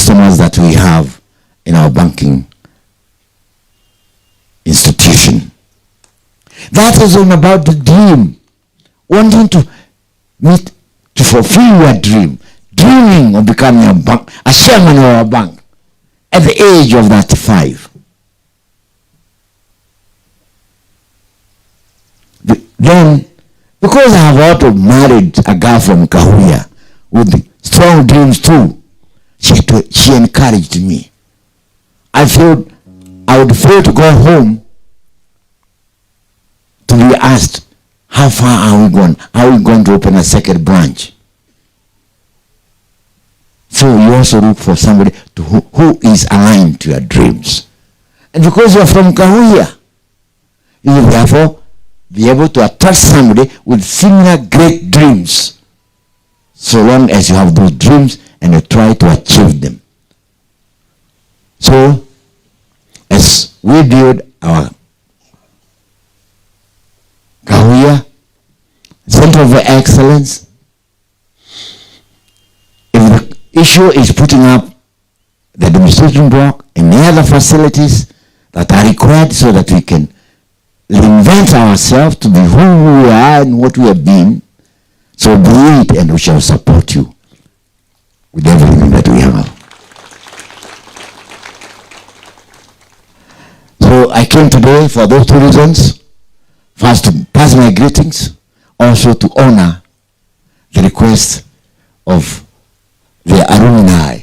customers that we have in our banking institution. That is all about the dream. Wanting to meet, to fulfill your dream. Dreaming of becoming a chairman of a bank at the age of 35. Then, because I have also married a girl from Kahuhia with strong dreams too, she encouraged me. I felt I would fail to go home to be asked, how far are we going? Are we going to open a second branch? So you also look for somebody who is aligned to your dreams. And because you are from Kahuhia, you will therefore be able to attract somebody with similar great dreams, so long as you have those dreams and you try to achieve them. So, as we build our Kahuhia Center of Excellence, if the issue is putting up the demonstration block and the other facilities that are required so that we can reinvent ourselves to be who we are and what we have been, so be it, and we shall support you with everything that we have. So I came today for those two reasons. First, to pass my greetings, also to honor the request of the alumni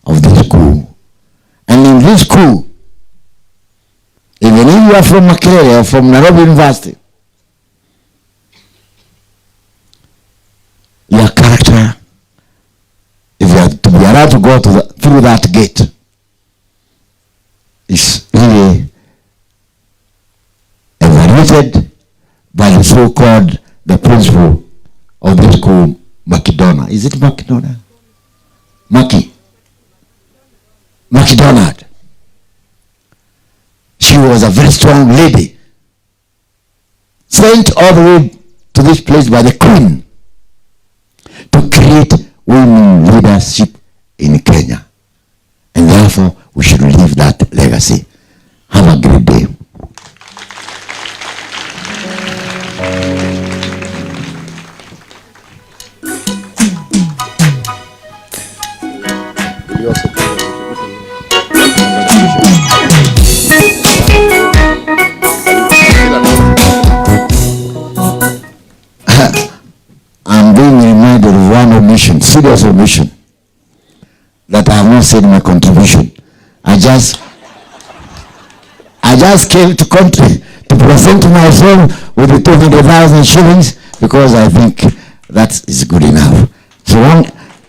of this school. And in this school, even if you are from Makerere or from Nairobi University, your character, if you are to be allowed to go through that gate, is really evaluated by the so-called the principal of this school, Macedona. Is it Macedona? Macedona. She was a very strong lady, sent all the way to this place by the Queen to create women leadership in Kenya. And therefore, we should leave that legacy. Have a great day. I'm being reminded of one omission, serious omission, that I have not said my contribution. I just came to present myself with the 200,000 shillings because I think that is good enough. So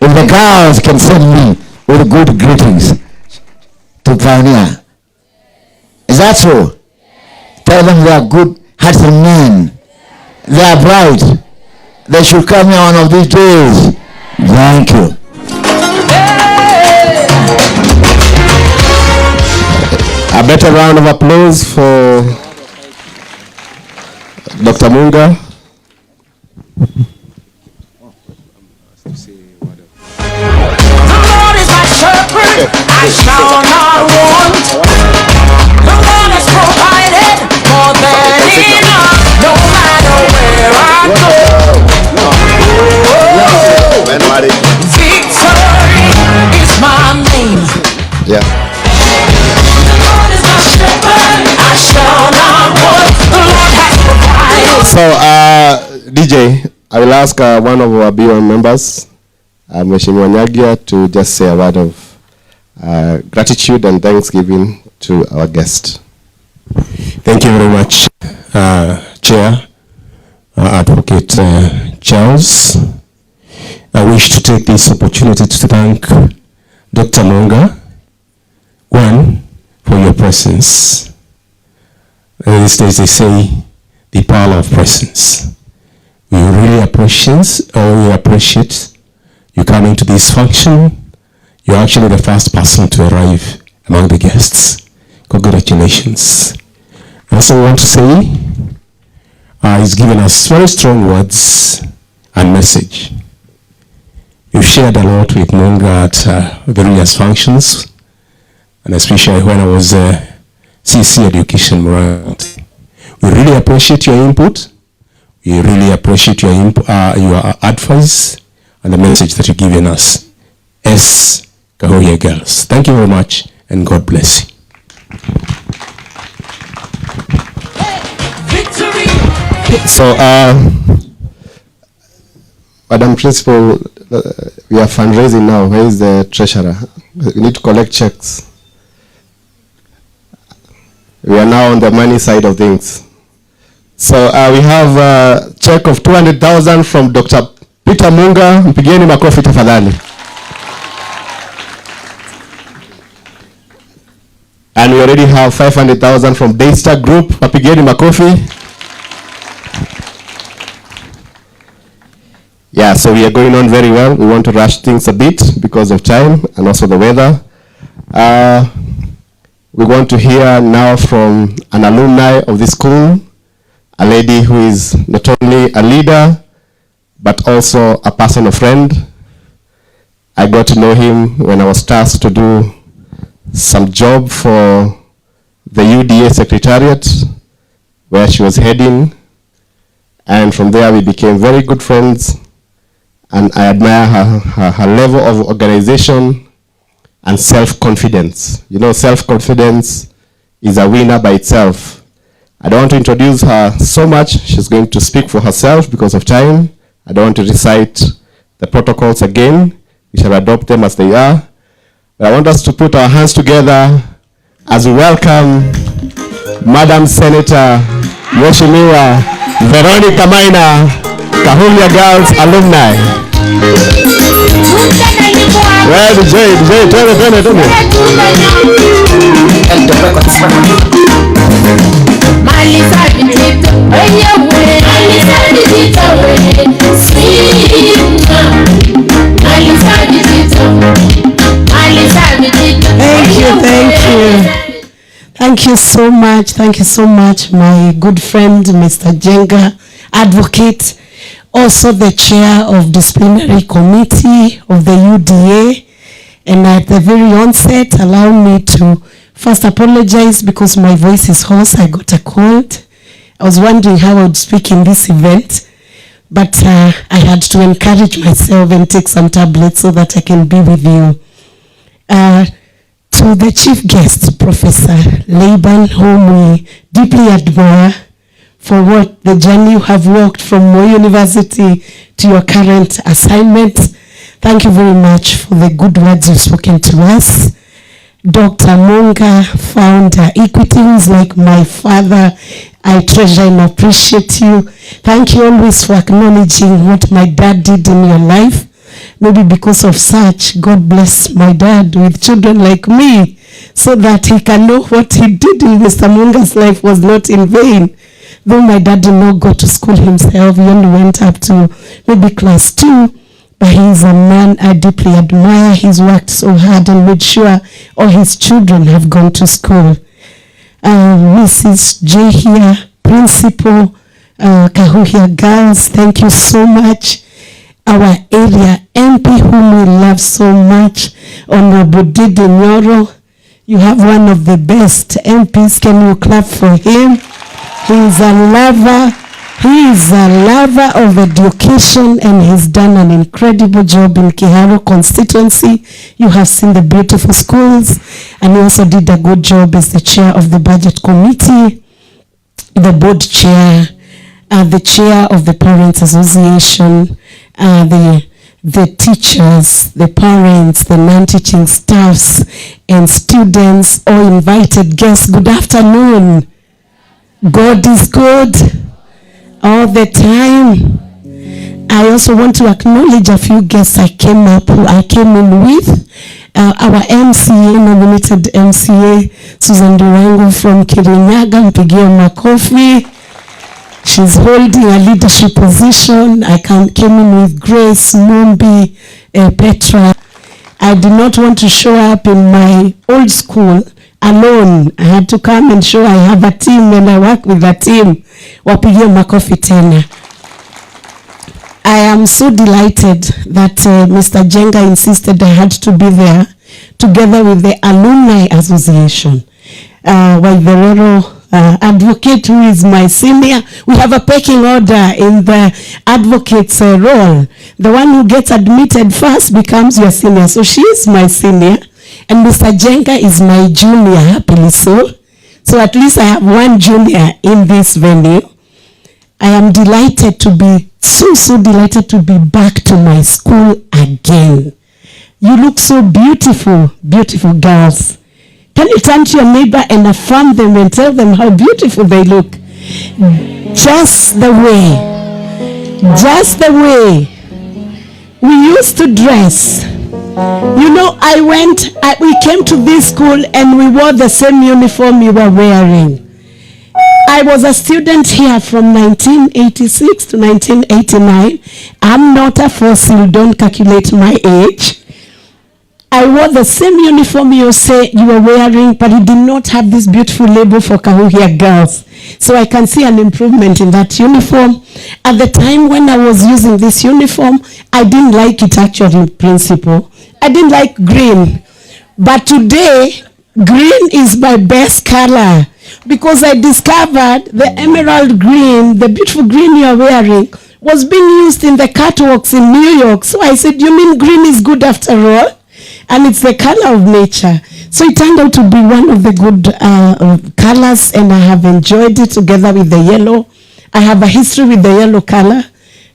if the girls can send me with good greetings to Pioneer, is that so? Tell them they are good, handsome men. They are bright. They should come here one of these days. Thank you. A better round of applause for Dr. Munga. The Lord is my shepherd, I shall not want. The Lord has provided more than enough, no matter where I go. Victory is my name. Yeah. The Lord is my shepherd, I shall not want. The Lord has provided. So, DJ, I will ask one of our BOM members, Mheshimiwa Nyagia, to just say a word of gratitude and thanksgiving to our guest. Thank you very much, Chair, Advocate Charles. I wish to take this opportunity to thank Dr. Munga, one, for your presence. These days they say the power of presence. We really appreciate you coming to this function. You're actually the first person to arrive among the guests. Congratulations. I also want to say he's given us very strong words and message. We've shared a lot with Munga at various functions, and especially when I was CC Education Morant. We really appreciate your input. We really appreciate your advice and the message that you've given us as Kahuhia girls. Thank you very much, and God bless you. So, Madam Principal, we are fundraising now. Where is the treasurer? We need to collect checks. We are now on the money side of things. So we have a check of 200,000 from Dr. Peter Munga. Mpigeni makofi tafadhali. And we already have 500,000 from Daystar Group. Mpigeni makofi. Yeah, so we are going on very well. We want to rush things a bit because of time and also the weather. We want to hear now from an alumni of the school, a lady who is not only a leader, but also a personal friend. I got to know him when I was tasked to do some job for the UDA Secretariat, where she was heading. And from there we became very good friends. And I admire her level of organization and self-confidence. You know, self-confidence is a winner by itself. I don't want to introduce her so much. She's going to speak for herself because of time. I don't want to recite the protocols again. We shall adopt them as they are. But I want us to put our hands together as we welcome Madam Senator Mheshimiwa Veronica Maina, Kahuhia Girls alumni. Well, DJ, tell me. Thank you so much. Thank you so much, my good friend, Mr. Jenga, advocate, also the chair of disciplinary committee of the UDA. And at the very onset, allow me to first apologize because my voice is hoarse. I got a cold. I was wondering how I would speak in this event, but I had to encourage myself and take some tablets so that I can be with you. To the chief guest, Professor Laban, whom we deeply admire for what the journey you have walked from Moi University to your current assignment. Thank you very much for the good words you've spoken to us. Dr. Munga, founder, Equity, who's like my father. I treasure and appreciate you. Thank you always for acknowledging what my dad did in your life. Maybe because of such, God bless my dad with children like me, so that he can know what he did in Mr. Munga's life was not in vain. Though my dad did not go to school himself, he only went up to maybe class 2, but he's a man I deeply admire. He's worked so hard and made sure all his children have gone to school. Mrs. J here, Principal, Kahuhia Girls, thank you so much. Our area MP, whom we love so much, Honorable Ndindi Nyoro. You have one of the best MPs. Can you clap for him? He is a lover of education, and he's done an incredible job in Kiharu Constituency. You have seen the beautiful schools, and he also did a good job as the chair of the budget committee, the board chair, the chair of the Parents Association, the teachers, the parents, the non-teaching staffs, and students, all invited guests. Good afternoon. God is good all the time. I also want to acknowledge a few guests I came in with. Our MCA, nominated MCA, Susan Durango from Kirinyaga, mpigie makofi. She's holding a leadership position. I came in with Grace, Mombi, Petra. I did not want to show up in my old school alone. I had to come and show I have a team and I work with a team. Wapigie makofi tena. I am so delighted that Mr. Jenga insisted I had to be there together with the Alumni Association. Waitherero advocate, who is my senior. We have a pecking order in the advocate's role. The one who gets admitted first becomes your senior. So she is my senior, and Mr. Jenga is my junior, happily so. So at least I have one junior in this venue. I am delighted to be, so delighted to be back to my school again. You look so beautiful, beautiful girls. Can you turn to your neighbor and affirm them and tell them how beautiful they look? Just the way we used to dress. You know, we came to this school and we wore the same uniform you were wearing. I was a student here from 1986 to 1989. I'm not a fossil, don't calculate my age. I wore the same uniform you say you were wearing, but it did not have this beautiful label for Kahuhia girls. So I can see an improvement in that uniform. At the time when I was using this uniform, I didn't like it actually in principle. I didn't like green. But today, green is my best color, because I discovered the emerald green, the beautiful green you are wearing, was being used in the catwalks in New York. So I said, you mean green is good after all? And it's the color of nature. So it turned out to be one of the good colors, and I have enjoyed it together with the yellow. I have a history with the yellow color.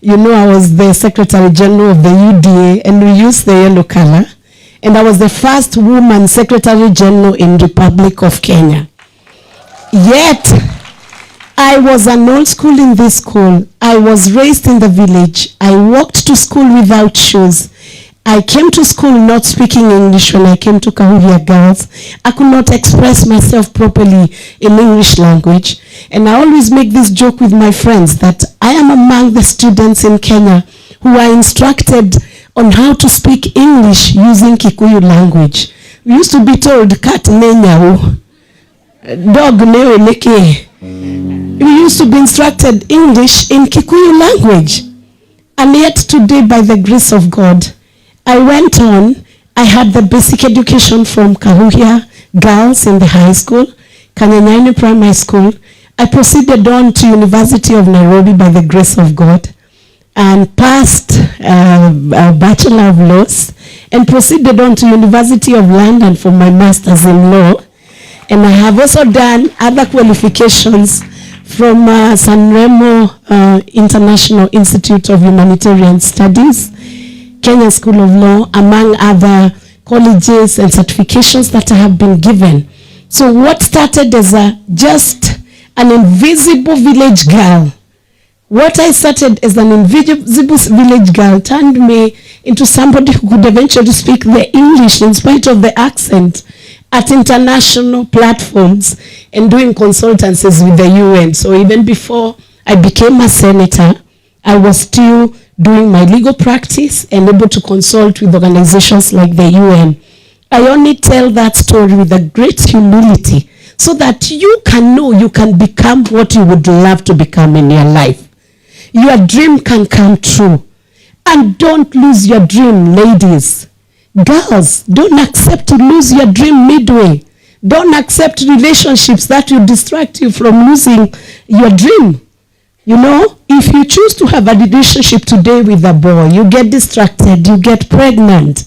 You know, I was the Secretary General of the UDA, and we used the yellow color. And I was the first woman Secretary General in Republic of Kenya. Yet, I was an old school in this school. I was raised in the village. I walked to school without shoes. I came to school not speaking English when I came to Kahuhia Girls. I could not express myself properly in English language. And I always make this joke with my friends that I am among the students in Kenya who are instructed on how to speak English using Kikuyu language. We used to be told, cat nenyau, dog newe neke. We used to be instructed English in Kikuyu language. And yet today, by the grace of God, I went on. I had the basic education from Kahuhia Girls in the high school, Kanyanyaini Primary School. I proceeded on to University of Nairobi by the grace of God, and passed a Bachelor of Laws, and proceeded on to University of London for my Masters in Law. And I have also done other qualifications from San Remo International Institute of Humanitarian Studies, Kenya School of Law, among other colleges and certifications that I have been given. So what started as just an invisible village girl, what I started as an invisible village girl turned me into somebody who could eventually speak the English in spite of the accent at international platforms and doing consultancies with the UN. So even before I became a senator, I was still doing my legal practice and able to consult with organizations like the UN. I only tell that story with a great humility so that you can know you can become what you would love to become in your life. Your dream can come true. And don't lose your dream, ladies. Girls, don't accept to lose your dream midway. Don't accept relationships that will distract you from losing your dream. You know, if you choose to have a relationship today with a boy, you get distracted, you get pregnant,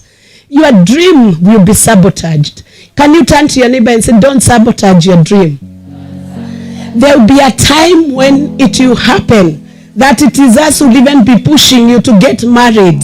your dream will be sabotaged. Can you turn to your neighbor and say, don't sabotage your dream? There will be a time when it will happen that it is us who will even be pushing you to get married.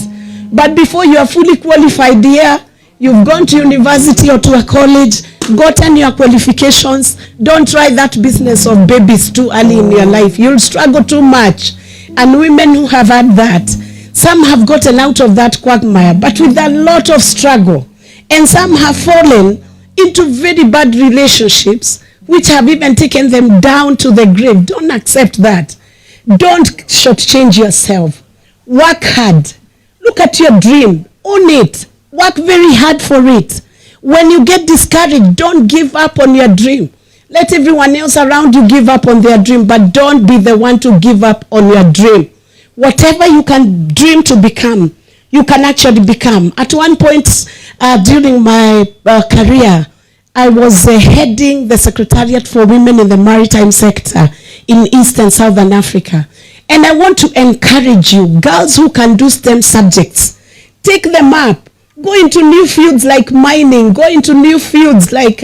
But before you are fully qualified here, you've gone to university or to a college, gotten your qualifications, don't try that business of babies too early in your life. You'll struggle too much. And women who have had that, some have gotten out of that quagmire, but with a lot of struggle. And some have fallen into very bad relationships, which have even taken them down to the grave. Don't accept that. Don't shortchange yourself. Work hard. Look at your dream. Own it. Work very hard for it. When you get discouraged, don't give up on your dream. Let everyone else around you give up on their dream, but don't be the one to give up on your dream. Whatever you can dream to become, you can actually become. At one point during my career, I was heading the Secretariat for Women in the Maritime Sector in East and Southern Africa. And I want to encourage you, girls who can do STEM subjects, take them up. Go into new fields like mining. Go into new fields like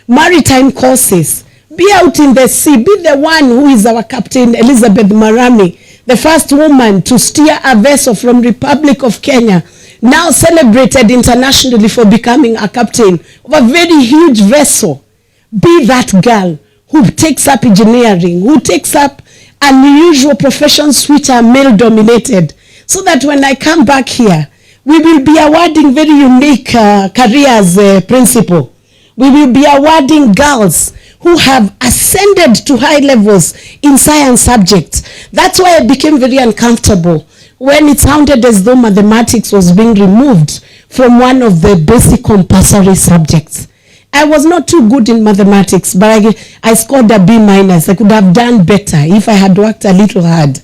maritime courses. Be out in the sea. Be the one who is our captain, Elizabeth Marami, the first woman to steer a vessel from Republic of Kenya, now celebrated internationally for becoming a captain of a very huge vessel. Be that girl who takes up engineering, who takes up unusual professions which are male-dominated, so that when I come back here, we will be awarding very unique careers principle. We will be awarding girls who have ascended to high levels in science subjects. That's why I became very uncomfortable when it sounded as though mathematics was being removed from one of the basic compulsory subjects. I was not too good in mathematics, but I scored a B-. I could have done better if I had worked a little hard.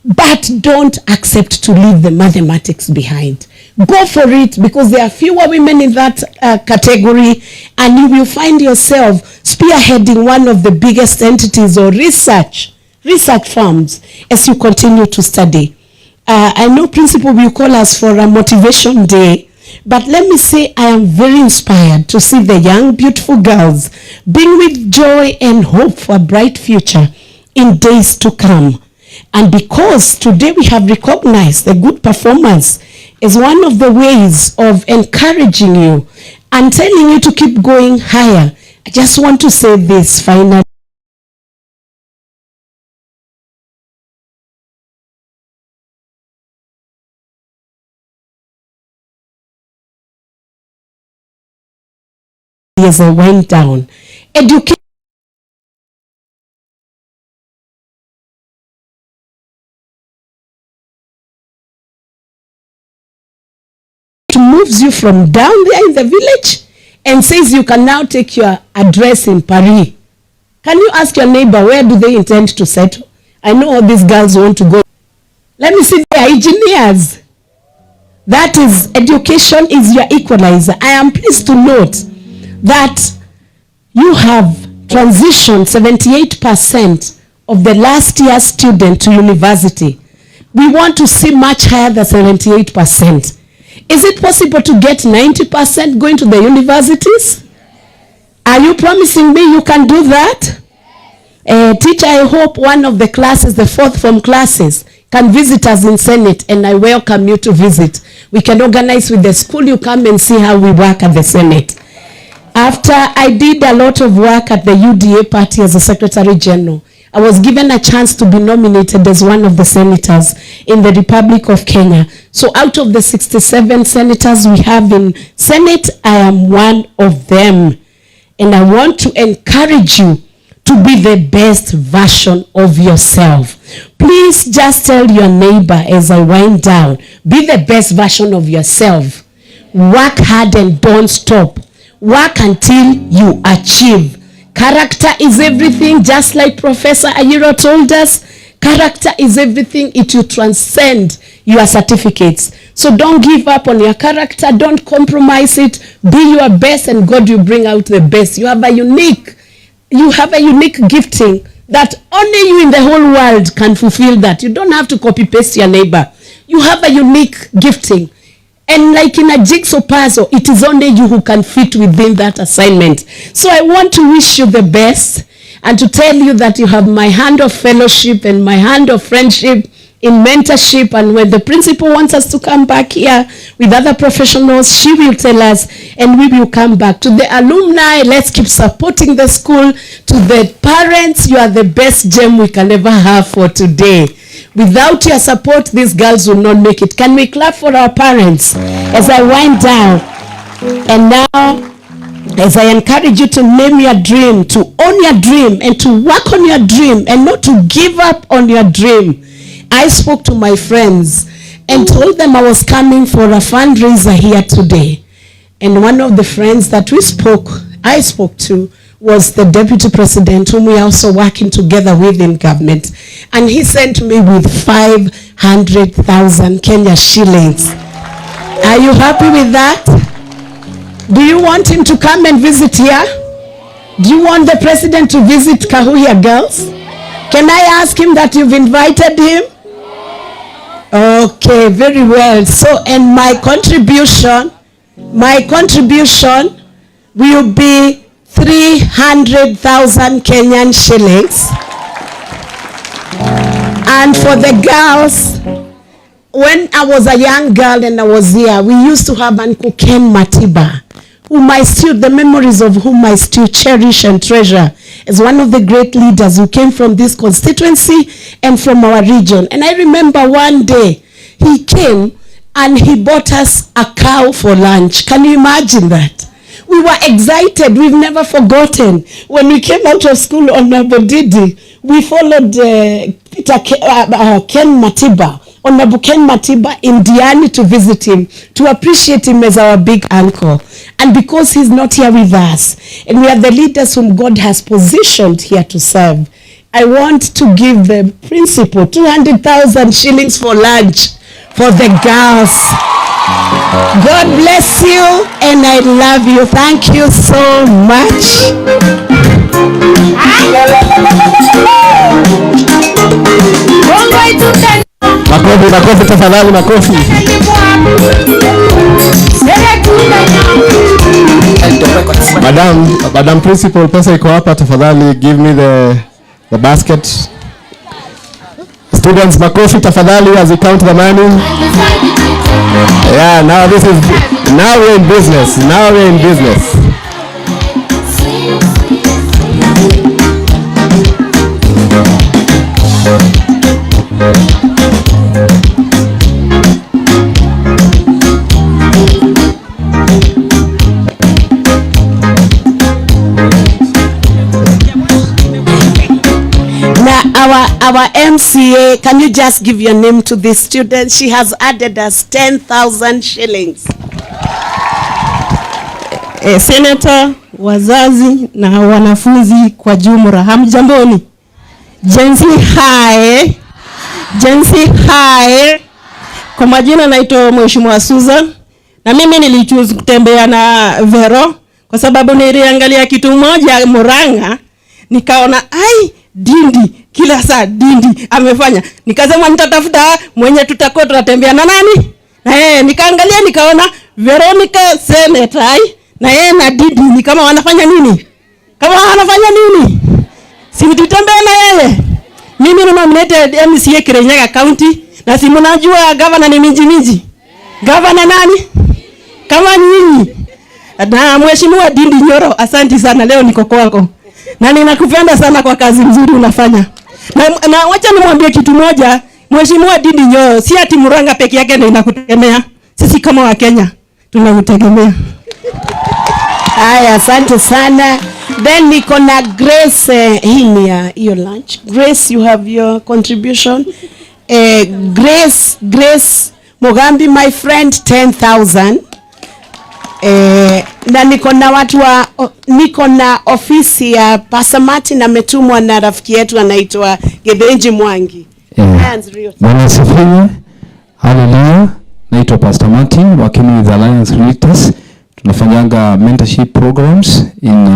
But don't accept to leave the mathematics behind. Go for it, because there are fewer women in that category, and you will find yourself spearheading one of the biggest entities or research firms as you continue to study. I know Principal will call us for a motivation day, but let me say I am very inspired to see the young, beautiful girls being with joy and hope for a bright future in days to come. And because today we have recognized the good performance as one of the ways of encouraging you and telling you to keep going higher, I just want to say this finally. As I went down, education moves you from down there in the village and says you can now take your address in Paris. Can you ask your neighbor, where do they intend to settle? I know all these girls want to go. Let me see, they are engineers. That is, education is your equalizer. I am pleased to note that you have transitioned 78% of the last year's student to university. We want to see much higher than 78%. Is it possible to get 90% going to the universities? Are you promising me you can do that? Teacher, I hope one of the classes, the fourth form classes, can visit us in Senate, and I welcome you to visit. We can organize with the school, you come and see how we work at the Senate. After I did a lot of work at the UDA party as a Secretary General, I was given a chance to be nominated as one of the senators in the Republic of Kenya. So out of the 67 senators we have in Senate, I am one of them. And I want to encourage you to be the best version of yourself. Please just tell your neighbor as I wind down, be the best version of yourself. Work hard and don't stop. Work until you achieve. Character is everything, just like Professor Nyoro told us. Character is everything. It will transcend your certificates. So don't give up on your character. Don't compromise it. Be your best, and God will bring out the best. You have a unique gifting that only you in the whole world can fulfill that. You don't have to copy paste your neighbor. You have a unique gifting. And like in a jigsaw puzzle, it is only you who can fit within that assignment. So I want to wish you the best and to tell you that you have my hand of fellowship and my hand of friendship in mentorship. And when the principal wants us to come back here with other professionals, she will tell us and we will come back. To the alumni, let's keep supporting the school. To the parents, you are the best gem we can ever have for today. Without your support, these girls will not make it. Can we clap for our parents as I wind down? And now, as I encourage you to name your dream, to own your dream, and to work on your dream, and not to give up on your dream. I spoke to my friends and told them I was coming for a fundraiser here today. And one of the friends that I spoke to was the deputy president whom we are also working together with in government. And he sent me with 500,000 Kenya shillings. Are you happy with that? Do you want him to come and visit here? Do you want the president to visit Kahuhia girls? Can I ask him that you've invited him? Okay, very well. So, and my contribution will be 300,000 Kenyan shillings. And for the girls, when I was a young girl and I was here, we used to have Uncle Ken Matiba, whom I still, the memories of whom I still cherish and treasure, as one of the great leaders who came from this constituency and from our region. And I remember one day he came and he bought us a cow for lunch. Can you imagine that? We were excited. We've never forgotten. When we came out of school on Ndindi, we followed Ken Matiba, Honorable Ken Matiba in Diani to visit him, to appreciate him as our big uncle. And because he's not here with us, and we are the leaders whom God has positioned here to serve, I want to give the principal 200,000 shillings for lunch for the girls. God bless you, and I love you. Thank you so much. Makofi tafadhali, makofi. Madam Principal, pesa iko hapa, tafadhali give me the basket. Students, makofi tafadhali as we count the money. Yeah, now we're in business. Now we're in business. Our MCA, can you just give your name to this student? She has added us 10,000 shillings. Senator, wazazi na wanafunzi kwa jumla, hamjamboni? Jensi hai. Jensi hai. Kwa majina naitwa Mheshimiwa Susan, na mimi nilichoose kutembea na Vero kwa sababu niliangalia kitu moja Murang'a, nikaona Ndindi kila saa Ndindi amefanya, nikasema nitatafuta mwenye tutakuwa tunatembea na nani, na nikaangalia nikaona Veronica Senator na na Ndindi ni kama wanafanya nini, si tutembea na yeye. Mimi ni nominated MCA Kirinyaga County, na si mnajua governor ni miji. Governor nani kama nyinyi? Na Mheshimiwa Ndindi Nyoro, asante sana, leo niko kwako na ninakupenda sana kwa kazi nzuri unafanya. Na wacha nimwambie kitu moja, Mheshimiwa Ndindi Nyoro, si ati Murang'a peke yake ndio inakutegemea. Sisi kama wa Kenya tunakutegemea. Haya, asante sana. Then niko na Grace hiyo lunch. Grace, you have your contribution. Grace Mugambi, my friend, 10,000. Na niko na ofisi ya Pasamati na metumwa na rafiki yetu anaitwa Gebenji Mwangi. Bwana asifiwe. Hallelujah. Naitwa Pastor Martin, working with Alliance Creators. Tunafanyanga mentorship programs in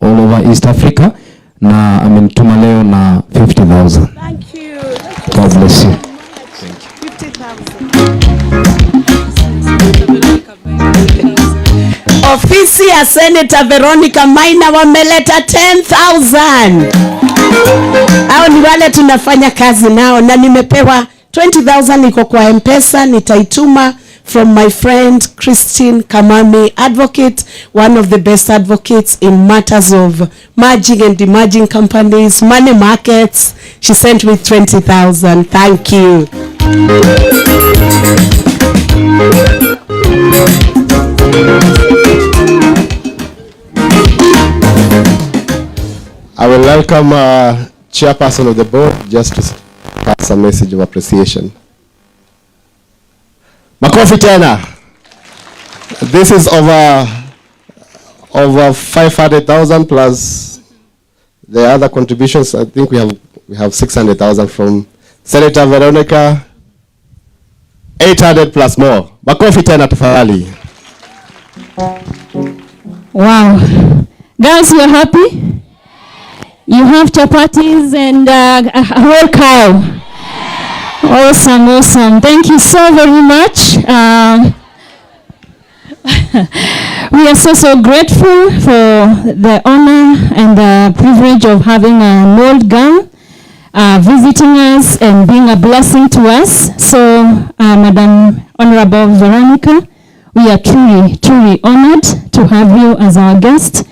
all over East Africa, na amenituma leo na 50,000. Thank you. God bless you. 50,000. Ofisi ya Senator Veronica Maina wameleta 10,000. Hao ni wale tunafanya kazi nao, na nimepewa 20,000 iko kwa M-Pesa, nitaituma from my friend Christine Kamami, advocate, one of the best advocates in matters of merging and demerging companies, money markets. She sent me 20,000. Thank you. I will welcome chairperson of the board just to pass a message of appreciation. Makofi tena. This is over over 500,000 plus the other contributions. I think we have 600,000 from Senator Veronica. 800 plus more. Makofi tena tafadhali. Wow. Girls, you're happy? You have chapatis and a whole cow. Awesome, awesome. Thank you so very much. We are so grateful for the honor and the privilege of having an old girl visiting us and being a blessing to us. So, Madam Honorable Veronica, we are truly honored to have you as our guest,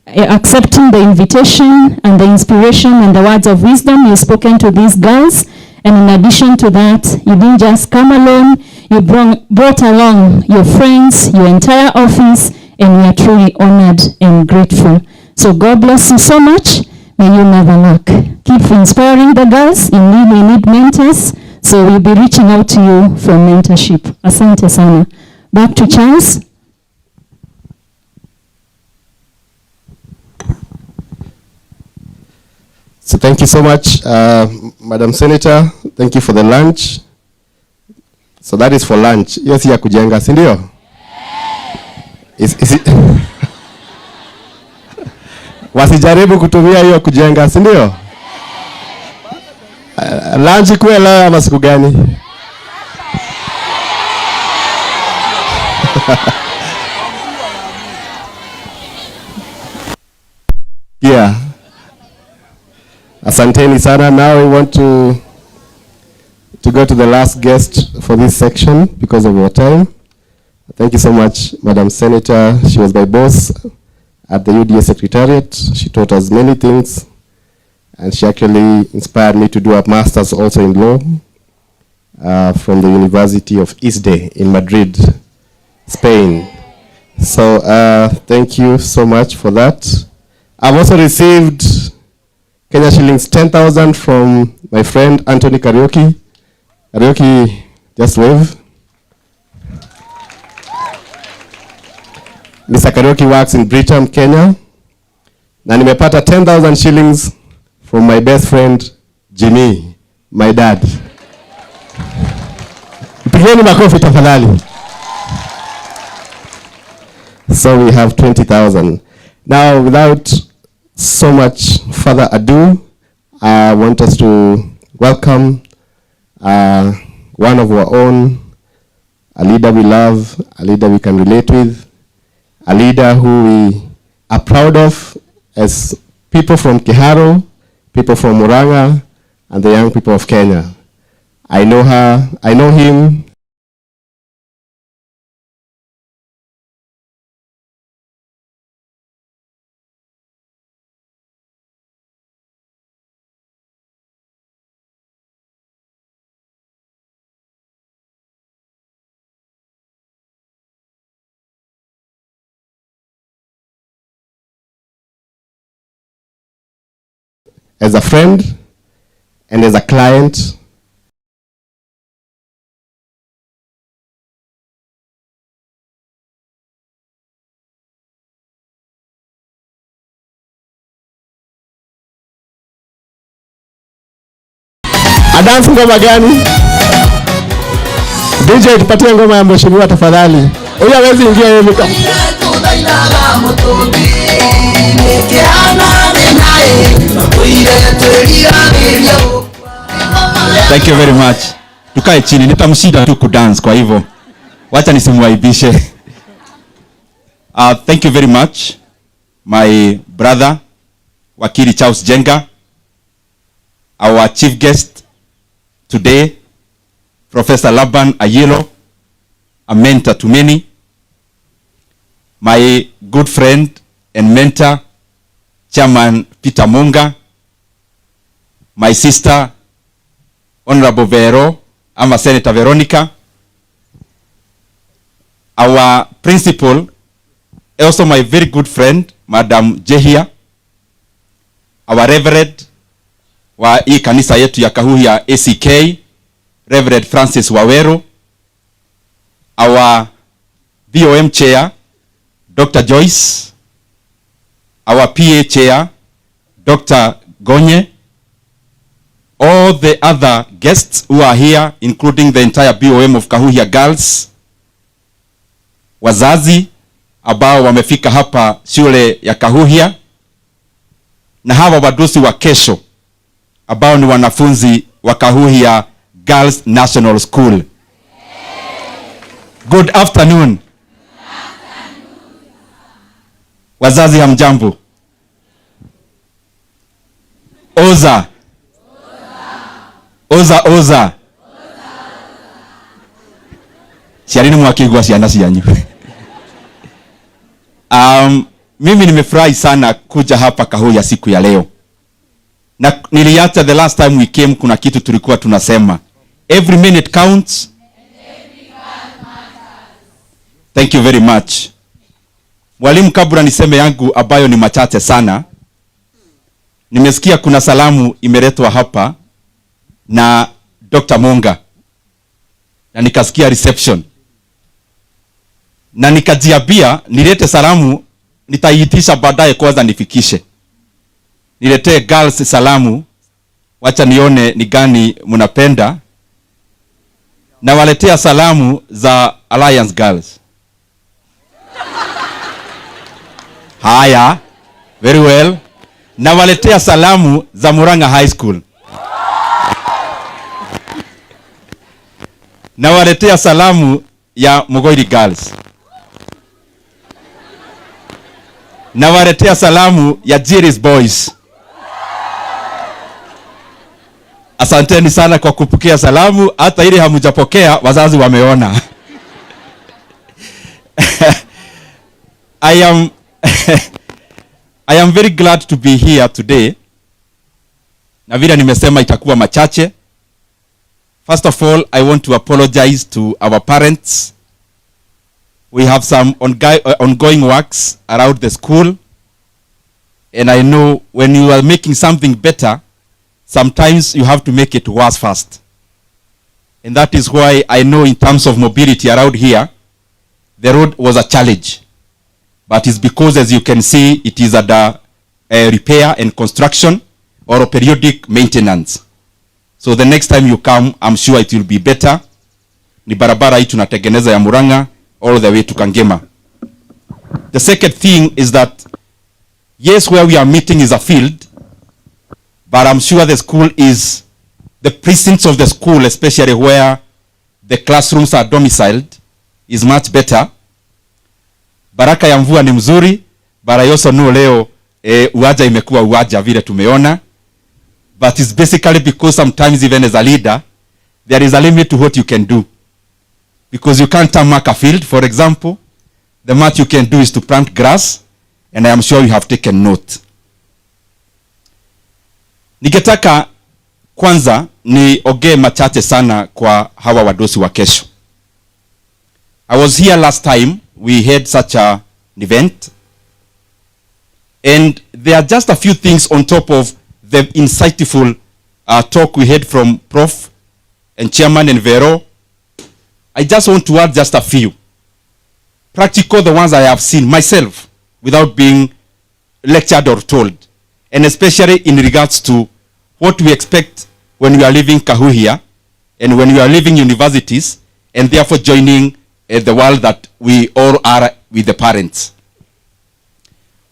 accepting the invitation and the inspiration and the words of wisdom you've spoken to these girls. And in addition to that, you didn't just come alone, you brought along your friends, your entire office, and we are truly honored and grateful. So God bless you so much. May you never lack. Keep inspiring the girls. We need mentors. So we'll be reaching out to you for mentorship. Asante sana. Back to Charles. So thank you so much, Madam Senator. Thank you for the lunch. So that is for lunch. Yes, ya kujenga, si ndio? Is it? Wasijaribu kutumia hiyo kujenga, si ndio? Lunch kwa leo ama siku gani? Yeah. Asanteni sana. Now we want to go to the last guest for this section because of your time. Thank you so much, Madam Senator. She was my boss at the UDA Secretariat. She taught us many things, and she actually inspired me to do a master's also in law from the University of ISDE in Madrid, Spain. So thank you so much for that. I've also received Kenya shillings 10,000 from my friend Anthony Karaoke. Karaoke, just wave. Mr. Karaoke works in Brigham, Kenya. Na nimepata 10,000 shillings from my best friend Jimmy, my dad. Pigeni makofi tafadhali. So we have 20,000. Now, without so much further ado, I want us to welcome one of our own, a leader we love, a leader we can relate with, a leader who we are proud of as people from Kiharu, people from Murang'a, and the young people of Kenya. I know her, I know him. As a friend and as a client. Adansi ngoma gani? DJ tupatie ngoma ya mheshimiwa tafadhali. Huyu hawezi ingia hivi. Thank you very much. Tukae chini, nitamshida tu kudance kwa hivyo. Wacha nisimwaibishe. Thank you very much, my brother, Wakili Charles Jenga, our chief guest today, Professor Laban Ayelo, a mentor to many, my good friend and mentor, Chairman Peter Munga, my sister, Honorable Vero, I'm a Senator Veronica, our principal, also my very good friend, Madam Jehia, our Reverend, wa hii kanisa yetu ya Kahuhia ACK, Reverend Francis Wawero, our BOM Chair, Dr. Joyce, our PA chair, Dr. Gonye, all the other guests who are here, including the entire BOM of Kahuhia Girls, wazazi ambao wamefika hapa shule ya Kahuhia, na hawa wadosi wa kesho ambao ni wanafunzi wa Kahuhia Girls National School. Good afternoon. Wazazi hamjambo. Oza. Oza oza. Siarini mwakigwa siana sianyu. Mimi nimefurahi sana kuja hapa Kahuhia siku ya leo. Na niliacha the last time we came kuna kitu tulikuwa tunasema. Every minute counts. Thank you very much. Mwalimu, kabla niseme yangu ambayo ni machache sana, nimesikia kuna salamu imeletwa hapa na Dr. Monga. Na nikasikia reception. Na nikajiambia nilete salamu, nitaiitisha baadaye kwanza nifikishe. Niletee girls salamu, wacha nione ni gani mnapenda. Na waletea salamu za Alliance Girls. Haya, very well. Na waletea salamu za Murang'a High School. Na waletea salamu ya Mugoiri Girls. Na waletea salamu ya Jiris Boys. Asanteni sana kwa kupokea salamu, hata ile hamujapokea wazazi wameona. I am very glad to be here today. Na vile nimesema itakuwa machache. First of all, I want to apologize to our parents. We have some ongoing works around the school. And I know when you are making something better, sometimes you have to make it worse first. And that is why I know in terms of mobility around here, the road was a challenge. But it's because, as you can see, it is under repair and construction or periodic maintenance. So the next time you come, I'm sure it will be better. Ni barabara hii tunatengeneza ya Murang'a all the way to Kangema. The second thing is that, yes, where we are meeting is a field, but I'm sure the school is, the precincts of the school, especially where the classrooms are domiciled, is much better. Baraka ya mvua ni mzuri, but I also know leo uwaja imekuwa uwaja vile tumeona. But it's basically because sometimes even as a leader, there is a limit to what you can do. Because you can't mark a field, for example. The much you can do is to plant grass, and I am sure you have taken note. Ningetaka kwanza ni oge machache sana kwa hawa wadosi wa kesho. I was here last time we had such an event, and there are just a few things on top of the insightful talk we had from Prof and Chairman and Vero. I just want to add just a few. Practical, the ones I have seen myself without being lectured or told, and especially in regards to what we expect when we are leaving Kahuhia and when we are leaving universities and therefore joining the world that we all are with the parents.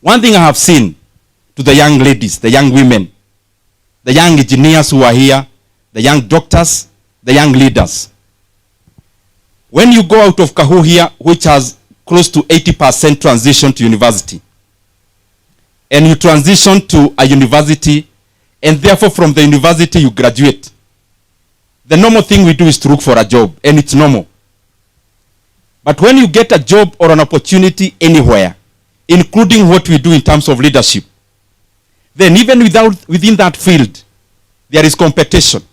One thing I have seen to the young ladies, the young women, the young engineers who are here, the young doctors, the young leaders. When you go out of Kahuhia, which has close to 80% transition to university, and you transition to a university, and therefore from the university you graduate, the normal thing we do is to look for a job, and it's normal. But when you get a job or an opportunity anywhere, including what we do in terms of leadership, then even within that field, there is competition.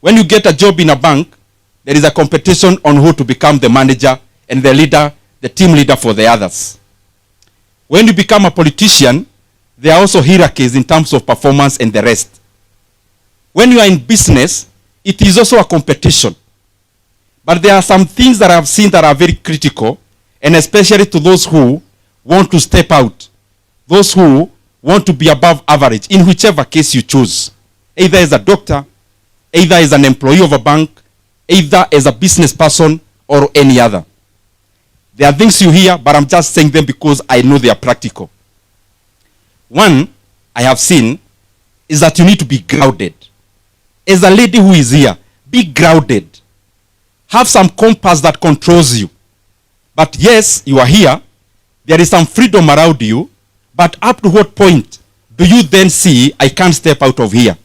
When you get a job in a bank, there is a competition on who to become the manager and the leader, the team leader for the others. When you become a politician, there are also hierarchies in terms of performance and the rest. When you are in business, it is also a competition. But there are some things that I have seen that are very critical, and especially to those who want to step out those who want to be above average in whichever case you choose, either as a doctor, either as an employee of a bank, either as a business person or any other. There are things you hear, but I'm just saying them because I know they are practical. One I have seen is that you need to be grounded. As a lady who is here, be grounded. Have some compass that controls you. But yes, you are here. There is some freedom around you. But up to what point do you then see, I can't step out of here?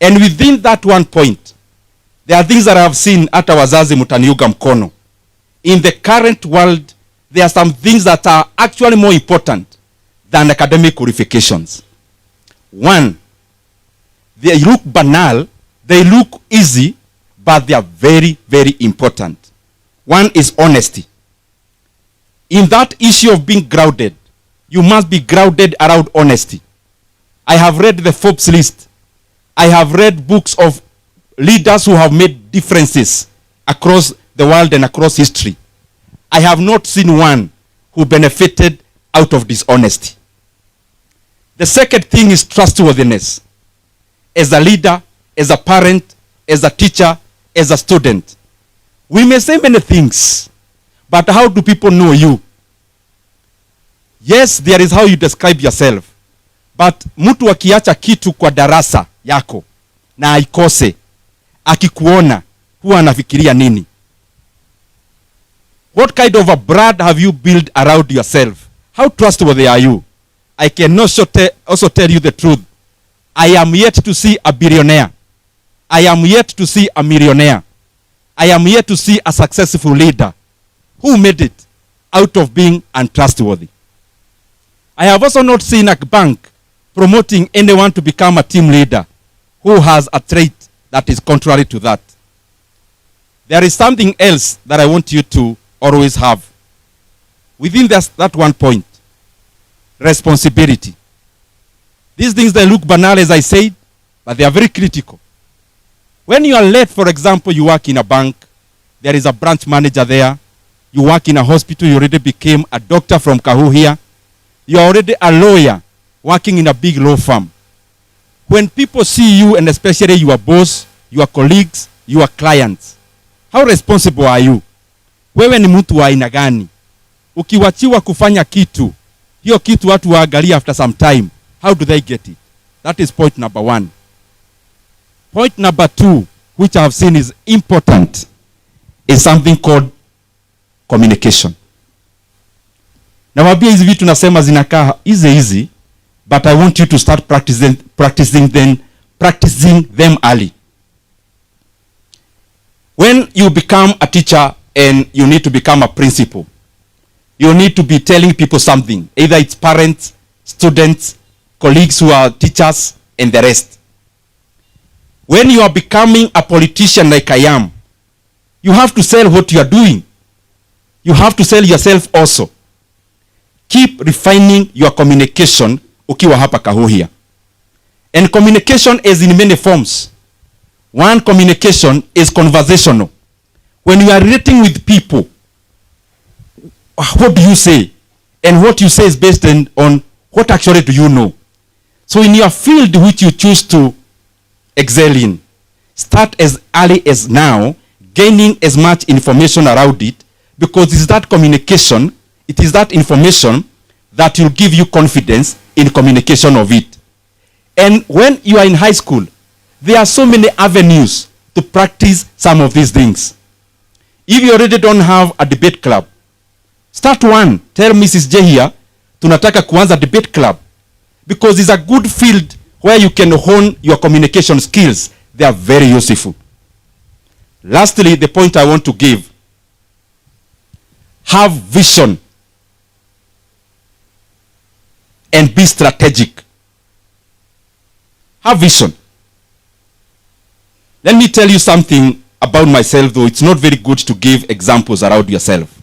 And within that one point, there are things that I have seen at wazazi mutaniuga mkono. In the current world, there are some things that are actually more important than academic qualifications. One, they look banal, they look easy, but they are very, very important. One is honesty. In that issue of being grounded, you must be grounded around honesty. I have read the Forbes list. I have read books of leaders who have made differences across the world and across history. I have not seen one who benefited out of dishonesty. The second thing is trustworthiness. As a leader, as a parent, as a teacher, as a student. We may say many things, but how do people know you? Yes, there is how you describe yourself. But mtu akiacha kitu kwa darasa yako na aikose, akikuona huwa anafikiria nini? What kind of a brand have you built around yourself? How trustworthy are you? I can also tell you the truth. I am yet to see a billionaire. I am yet to see a millionaire. I am yet to see a successful leader who made it out of being untrustworthy. I have also not seen a bank promoting anyone to become a team leader who has a trait that is contrary to that. There is something else that I want you to always have. Within that one point, responsibility. These things, they look banal, as I said, but they are very critical. When you are late, for example, you work in a bank, there is a branch manager there, you work in a hospital, you already became a doctor from Kahuhia, you are already a lawyer working in a big law firm. When people see you, and especially your boss, your colleagues, your clients, how responsible are you? Wewe ni mtu wa aina gani? Ukiwachiwa kufanya kitu, hiyo kitu watu waangalia after some time, how do they get it? That is point number one. Point number two, which I have seen is important, is something called communication. Nawambia hizi vitu nasema zinakaa easy, but I want you to start practicing them early. When you become a teacher and you need to become a principal, you need to be telling people something, either it's parents, students, colleagues who are teachers, and the rest. When you are becoming a politician like I am, you have to sell what you are doing. You have to sell yourself also. Keep refining your communication ukiwa hapa Kahuhia. And communication is in many forms. One communication is conversational. When you are relating with people, what do you say? And what you say is based on what actually do you know. So in your field which you choose to excel in, start as early as now, gaining as much information around it, because it's that communication, it is that information that will give you confidence in communication of it. And when you are in high school, there are so many avenues to practice some of these things. If you already don't have a debate club, start one. Tell Mrs. J here, tunataka kuanza debate club, because it's a good field where you can hone your communication skills. They are very useful. Lastly, the point I want to give, have vision and be strategic. Have vision. Let me tell you something about myself, though it's not very good to give examples around yourself.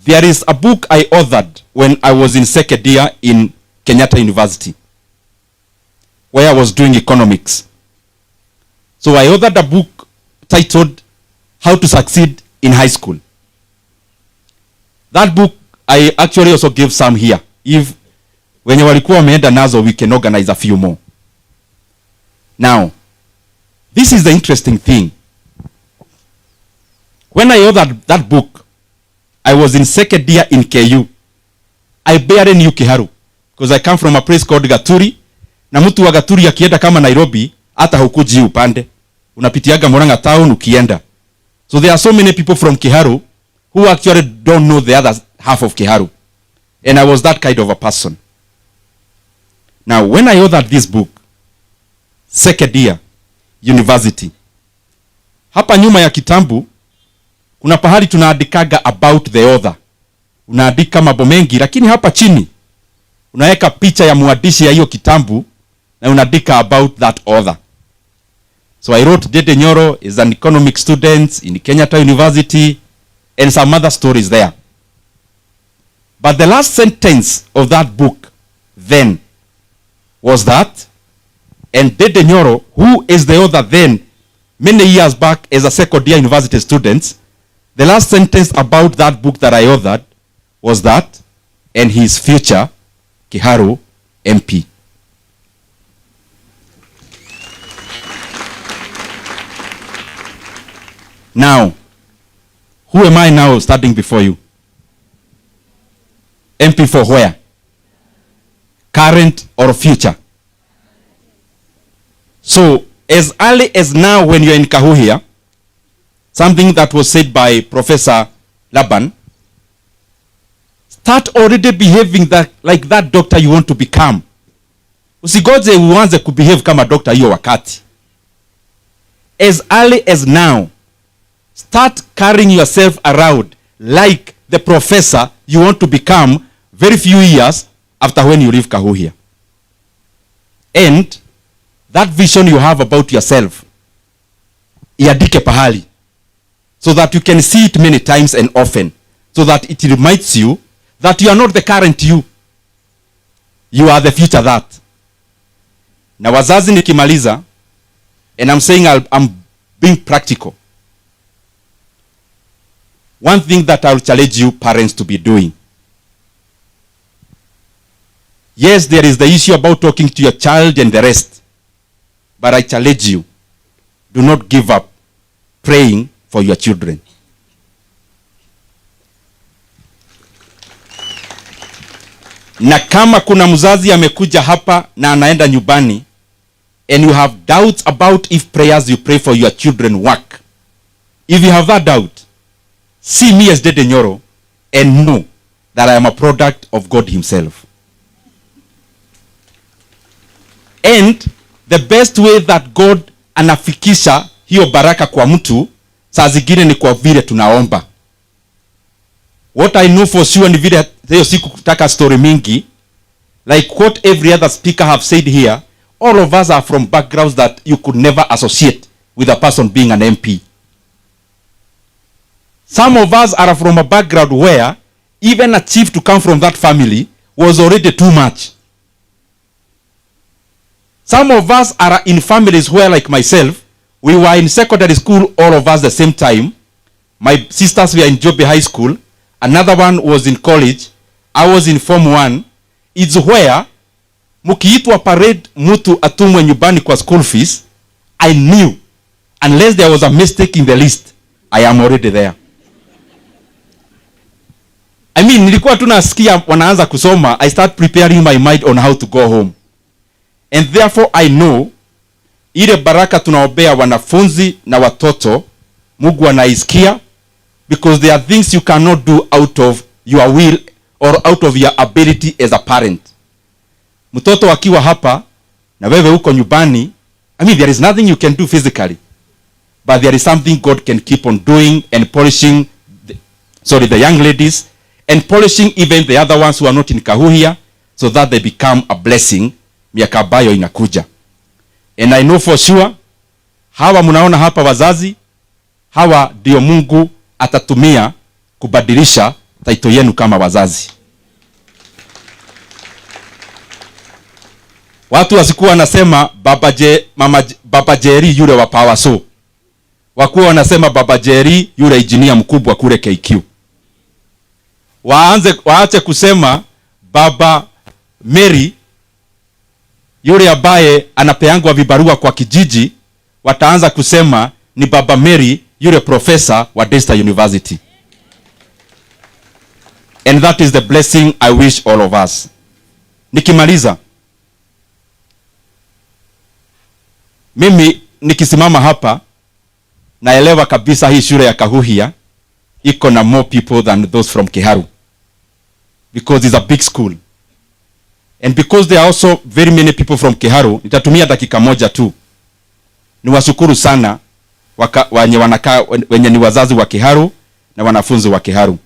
There is a book I authored when I was in second year in Kenyatta University, where I was doing economics. So I authored a book titled How to Succeed in High School. That book, I actually also gave some here if wenye walikuwa wameenda nazo we can organize a few more. Now, this is the interesting thing. When I authored that book, I was in second year in KU. I barely knew Kiharu because I come from a place called Gaturi. Na mtu wa Gaturi akienda kama Nairobi, hata hukuji upande. Unapitiaga Murang'a town ukienda. So there are so many people from Kiharu who actually don't know the other half of Kiharu. And I was that kind of a person. Now, when I authored this book, second year, university, hapa nyuma ya kitambu, kuna pahali tunaandikaga about the author. Unaandika mambo mengi, lakini hapa chini, unaweka picha ya muandishi ya hiyo kitambu, na unaandika about that author. So I wrote Ndindi Nyoro is an economic student in Kenyatta University, and some other stories there. But the last sentence of that book then was that, and Ndindi Nyoro, who is the author then, many years back as a second year university student, the last sentence about that book that I authored was that, and his future, Kiharu, MP. Now, who am I now standing before you? MP for where? Current or future? So, as early as now when you're in Kahuhia, something that was said by Professor Laban, start already behaving like that doctor you want to become. Usigoje uanze kubehave kama doctor hiyo wakati. As early as now, start carrying yourself around like the professor you want to become very few years after when you leave Kahuhia. And that vision you have about yourself, iandike pahali, so that you can see it many times and often, so that it reminds you that you are not the current you. You are the future that. Na wazazi nikimaliza, and I'm saying I'm being practical. One thing that I'll challenge you parents to be doing. Yes, there is the issue about talking to your child and the rest. But I challenge you, do not give up praying for your children. Na kama kuna mzazi amekuja hapa na anaenda nyumbani, and you have doubts about if prayers you pray for your children work, if you have that doubt, see me as Ndindi Nyoro and know that I am a product of God himself. And the best way that God anafikisha hiyo baraka kwa mtu, saa zingine ni kwa vile tunaomba. What I know for sure ni vile hiyo siku kutaka story mingi, like what every other speaker have said here, all of us are from backgrounds that you could never associate with a person being an MP. Some of us are from a background where even a chief to come from that family was already too much. Some of us are in families where, like myself, we were in secondary school all of us the same time. My sisters were in Jobe High School. Another one was in college. I was in Form 1. It's where mukiitwa parade mtu atumwe nyumbani kwa school fees, I knew, unless there was a mistake in the list, I am already there. I mean, nilikuwa tunasikia wanaanza kusoma, I start preparing my mind on how to go home. And therefore I know, ile baraka tunaombea wanafunzi na watoto, Mungu anaisikia, because there are things you cannot do out of your will or out of your ability as a parent. Mtoto akiwa hapa, na wewe uko nyumbani, I mean, there is nothing you can do physically, but there is something God can keep on doing and polishing, the young ladies, and polishing even the other ones who are not in Kahuhia, so that they become a blessing miaka ambayo inakuja. And I know for sure, hawa munaona hapa wazazi, hawa ndio Mungu atatumia kubadilisha title yenu kama wazazi. Watu wasikuwa wanasema Baba Jerry yule wa Power So. Wakuwa wanasema Baba Jerry yule engineer mkubwa kule KQ. Waache kusema Baba Mary yule ambaye anapeangwa vibarua kwa kijiji, wataanza kusema ni Baba Mary yule professor wa Daystar University. And that is the blessing I wish all of us. Nikimaliza, mimi nikisimama hapa naelewa kabisa hii shule ya Kahuhia iko na more people than those from Kiharu, because it's a big school, and because there are also very many people from Kiharu. Nitatumia dakika moja tu niwashukuru sana wenye ni wazazi wa Kiharu na wanafunzi wa Kiharu.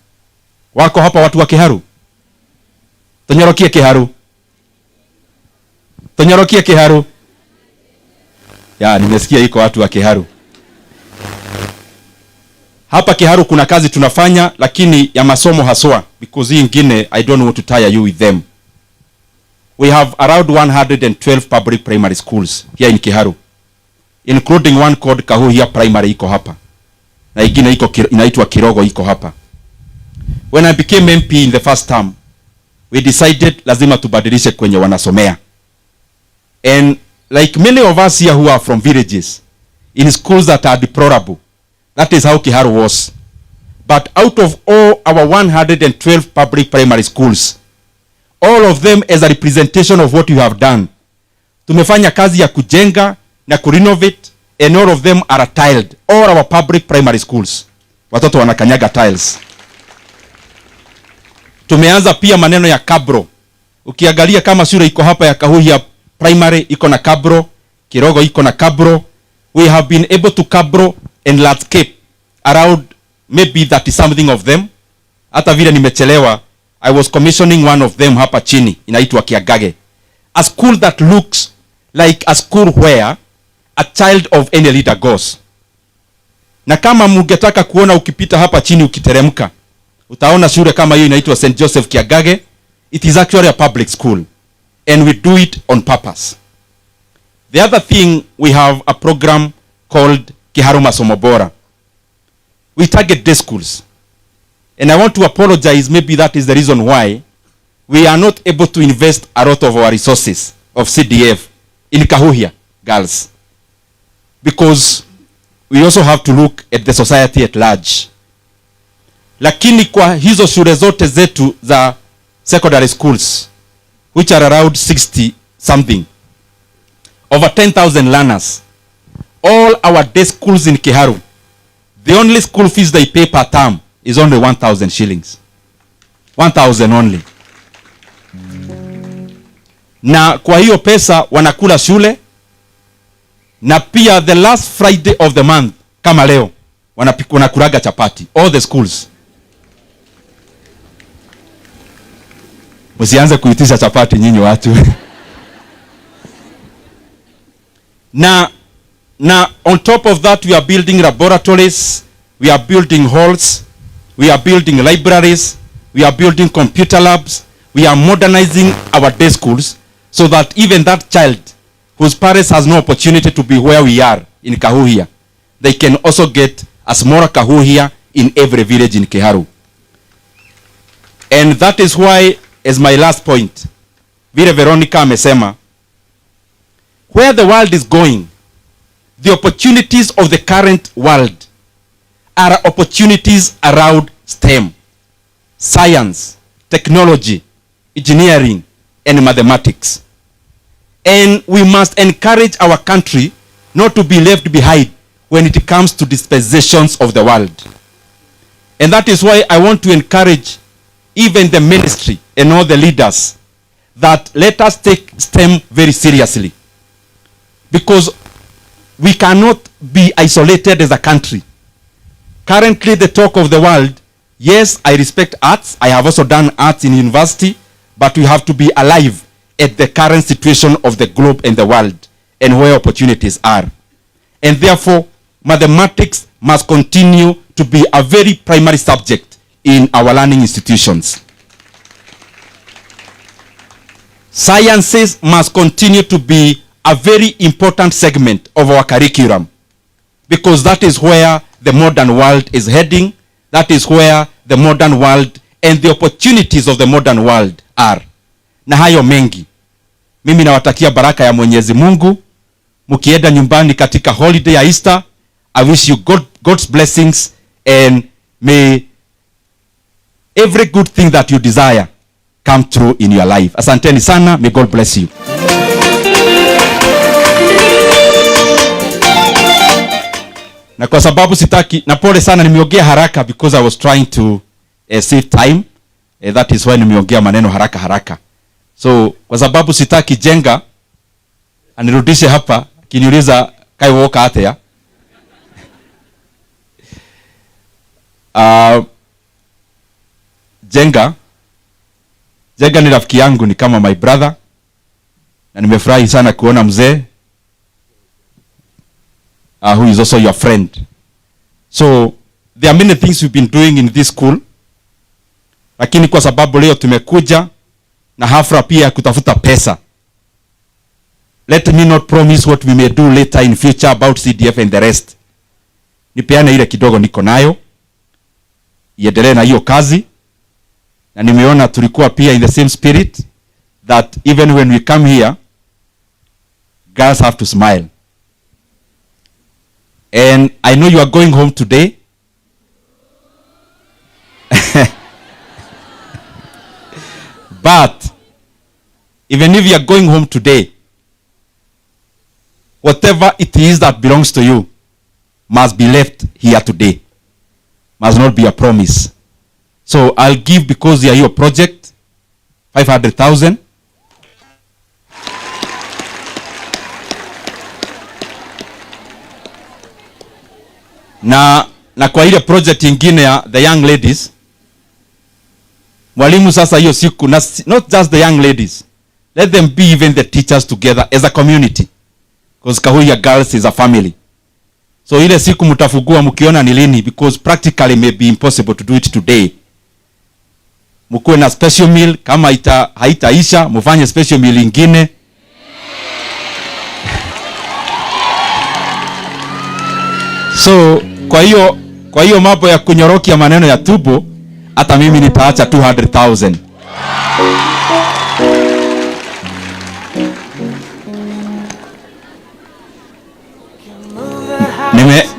Wako hapa watu wa Kiharu? Tonyorokie Kiharu. Tonyorokie Kiharu. Ya, nimesikia iko watu wa Kiharu. Hapa Kiharu kuna kazi tunafanya, lakini ya masomo haswa, because hii ingine I don't want to tire you with them. We have around 112 public primary schools here in Kiharu, including one called Kahuhia Primary iko hapa, na ingine inaitwa Kirogo iko hapa. When I became MP in the first term, we decided lazima tubadilishe kwenye wanasomea. And like many of us here who are from villages, in schools that are deplorable, that is how Kiharu was. But out of all our 112 public primary schools, all of them as a representation of what you have done, tumefanya kazi ya kujenga na kurenovate, and all of them are tiled. All our public primary schools, watoto wanakanyaga tiles. Tumeanza pia maneno ya kabro. Ukiangalia kama shule iko hapa ya Kahuhia Primary iko na kabro, Kirogo iko na kabro. We have been able to kabro and landscape around maybe 30 something of them. Hata vile nimechelewa, I was commissioning one of them hapa chini, inaitwa Kiagage. A school that looks like a school where a child of any leader goes. Na kama mungetaka kuona ukipita hapa chini ukiteremka, utaona shule kama hiyo inaitwa St. Joseph Kiagage. It is actually a public school, and we do it on purpose. The other thing, we have a program called Kiharu Masomo Bora. We target day schools, and I want to apologize, maybe that is the reason why we are not able to invest a lot of our resources of CDF in Kahuhia girls, because we also have to look at the society at large. Lakini kwa hizo shule zote zetu za secondary schools, which are around 60 something, over 10,000 learners, all our day schools in Kiharu, the only school fees they pay per term is only 1,000 shillings. 1,000 only. Na kwa hiyo pesa wanakula shule, na pia the last Friday of the month kama leo wanakulaga chapati, all the schools. Msianze kuitisha chapati nyinyi watu. na on top of that, we are building laboratories, we are building halls, we are building libraries, we are building computer labs, we are modernizing our day schools, so that even that child whose parents has no opportunity to be where we are in Kahuhia, they can also get a smaller Kahuhia in every village in Kiharu. And that is why, as my last point, vile Veronica amesema, where the world is going, the opportunities of the current world are opportunities around STEM, science, technology, engineering, and mathematics. And we must encourage our country not to be left behind when it comes to dispensations of the world. And that is why I want to encourage even the ministry and all the leaders that let us take STEM very seriously. Because we cannot be isolated as a country. Currently, the talk of the world, yes, I respect arts. I have also done arts in university, but we have to be alive at the current situation of the globe and the world and where opportunities are. And therefore, mathematics must continue to be a very primary subject in our learning institutions. Sciences must continue to be a very important segment of our curriculum, because that is where the modern world is heading. That is where the modern world and the opportunities of the modern world are. na hayo mengi. Mimi nawatakia baraka ya Mwenyezi Mungu. Mkienda nyumbani katika holiday ya Easter, I wish you God's blessings and may every good thing that you desire come true in your life. Asanteni sana. May God bless you. Na kwa sababu sitaki, na pole sana nimeongea haraka because I was trying to save time. That is why nimeongea maneno haraka. So kwa sababu sitaki Jenga anirudishe hapa kiniuliza kai woka hata ya. Jenga ni rafiki yangu, ni kama my brother, na nimefurahi sana kuona mzee who is also your friend. So there are many things we've been doing in this school, lakini kwa sababu leo tumekuja na hafla pia kutafuta pesa, let me not promise what we may do later in future about CDF and the rest. Nipeane ile kidogo niko nayo, iendelee na hiyo kazi. Na nimeona tulikuwa pia in the same spirit that even when we come here, girls have to smile. And I know you are going home today. But even if you are going home today, whatever it is that belongs to you must be left here today. Must not be a promise. So I'll give, because you are your project, 500,000. Na kwa ile project ingine ya the young ladies, mwalimu sasa hiyo siku, not just the young ladies, let them be even the teachers together as a community, because Kahuhia girls is a family. So ile siku mtafugua mkiona ni lini, because practically may be impossible to do it today. Mkuwe na special meal, kama haitaisha mfanye special meal ingine. So kwa hiyo mambo ya kunyorokia maneno ya tubo, hata mimi nitaacha 200,000.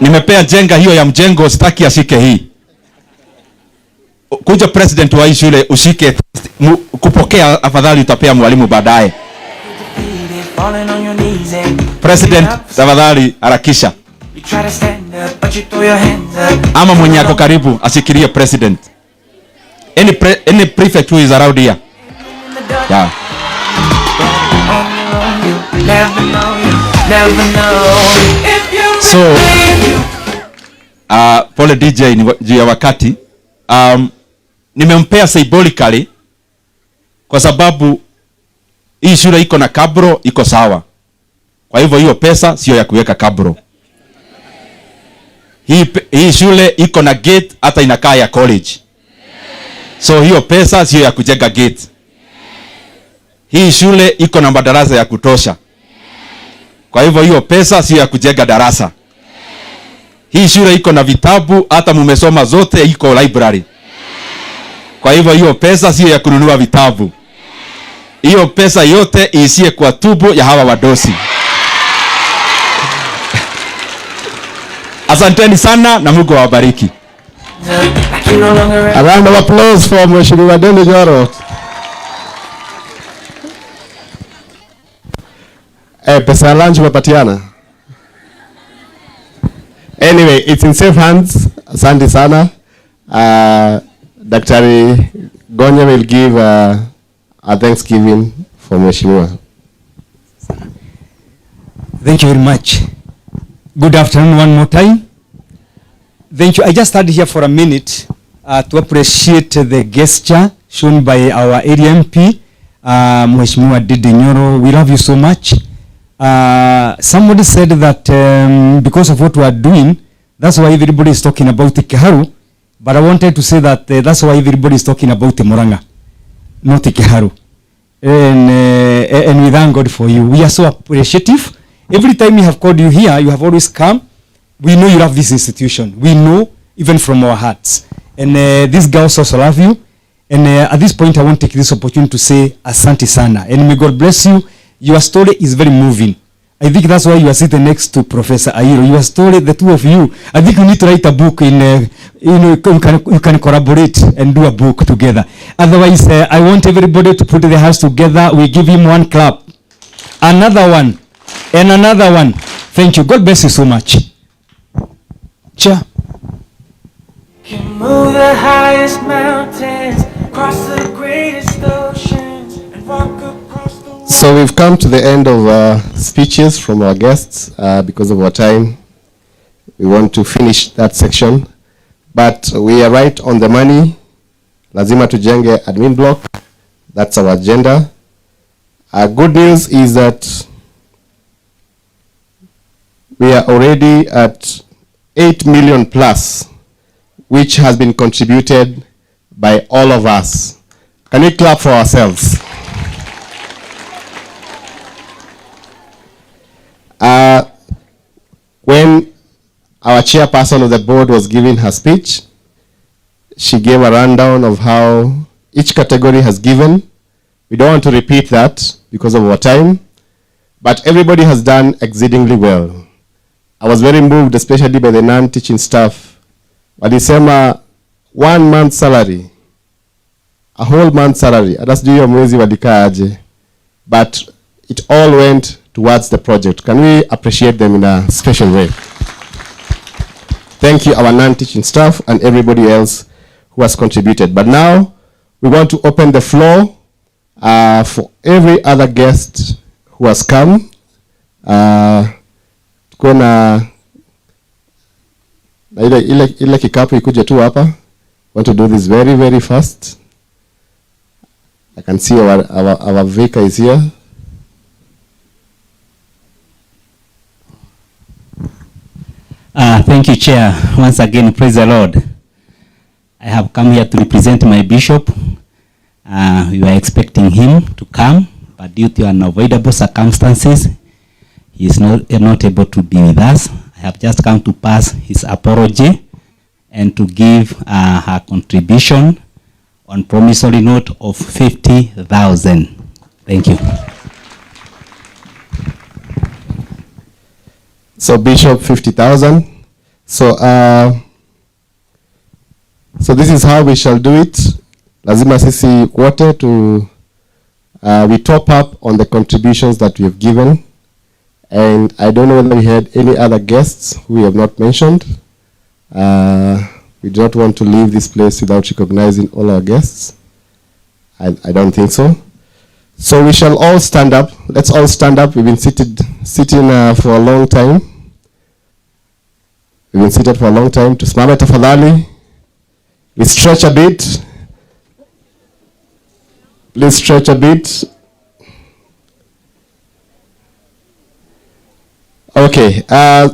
Nimepea Jenga hiyo ya mjengo, sitaki ashike hii. Kuja president wa hii shule ushike, kupokea afadhali utapea mwalimu baadaye. President, tafadhali harakisha. Ama mwenye ako karibu asikirie president. Any prefect who is around here. Yeah. So pole DJ juu ya wakati. Nimempea symbolically kwa sababu hii shule iko na kabro, iko sawa. Kwa hivyo hiyo pesa sio ya kuweka kabro. Hii shule iko na gate, hata inakaa ya college. So hiyo pesa sio ya kujenga gate. Hii shule iko na madarasa ya kutosha. Kwa hivyo hiyo pesa sio ya kujenga darasa. Hii shule iko na vitabu, hata mumesoma zote, iko library. Kwa hivyo hiyo pesa sio ya kununua vitabu. Hiyo pesa yote iishie kwa tubo ya hawa wadosi. Asanteni sana na Mungu awabariki. A round of applause for Mheshimiwa Nyoro. Pesa lunch umepatiana. Anyway, it's in safe hands. Asante sana. Daktari Gonya will give a Thanksgiving for Mheshimiwa. Thank you very much. Good afternoon one more time. Thank you. I just started here for a minute to appreciate the gesture shown by our area MP, Mheshimiwa Ndindi Nyoro. We love you so much. Somebody said that because of what we are doing, that's why everybody is talking about Kiharu. But I wanted to say that that's why everybody is talking about Muranga, not Kiharu. And we thank God for you. We are so appreciative. Every time we have called you here, you have always come. We know you love this institution. We know even from our hearts. And these girls also love you. And at this point, I want to take this opportunity to say asante sana. And may God bless you. Your story is very moving. I think that's why you are sitting next to Professor Ayiro. Your story, the two of you, I think you need to write a book in, you can collaborate and do a book together. Otherwise, I want everybody to put their hands together. We give him one clap. Another one. And another one. Thank you. God bless you so much. Chair. Can move the highest mountains, cross the greatest oceans, and walk across the world. So we've come to the end of speeches from our guests. Because of our time, we want to finish that section. But we are right on the money. Lazima tujenge admin block. That's our agenda. Good news is that we are already at 8 million plus, which has been contributed by all of us. Can we clap for ourselves? When our chairperson of the board was giving her speech, she gave a rundown of how each category has given. We don't want to repeat that because of our time, but everybody has done exceedingly well. I was very moved, especially by the non-teaching staff. Walisema 1 month salary, a whole month salary, that's due ya mwezi walikaa aje. But it all went towards the project. Can we appreciate them in a special way? Thank you, our non-teaching staff and everybody else who has contributed. But now, we want to open the floor for every other guest who has come. Kuna ile kikapu ikuje tu hapa. Want to do this very, very fast. I can see our vicar is here. Thank you, Chair. Once again, praise the Lord. I have come here to represent my bishop. We were expecting him to come, but due to unavoidable circumstances, he is not able to be with us. I have just come to pass his apology and to give her contribution on promissory note of 50,000. Thank you. So Bishop 50,000. So this is how we shall do it. Lazima sisi wote to we top up on the contributions that we have given. And I don't know whether we had any other guests who we have not mentioned. We do not want to leave this place without recognizing all our guests. I don't think so. So we shall all stand up. Let's all stand up. We've been sitting for a long time. We've been seated for a long time. Tusimame tafadhali. We stretch a bit. Please stretch a bit. Okay.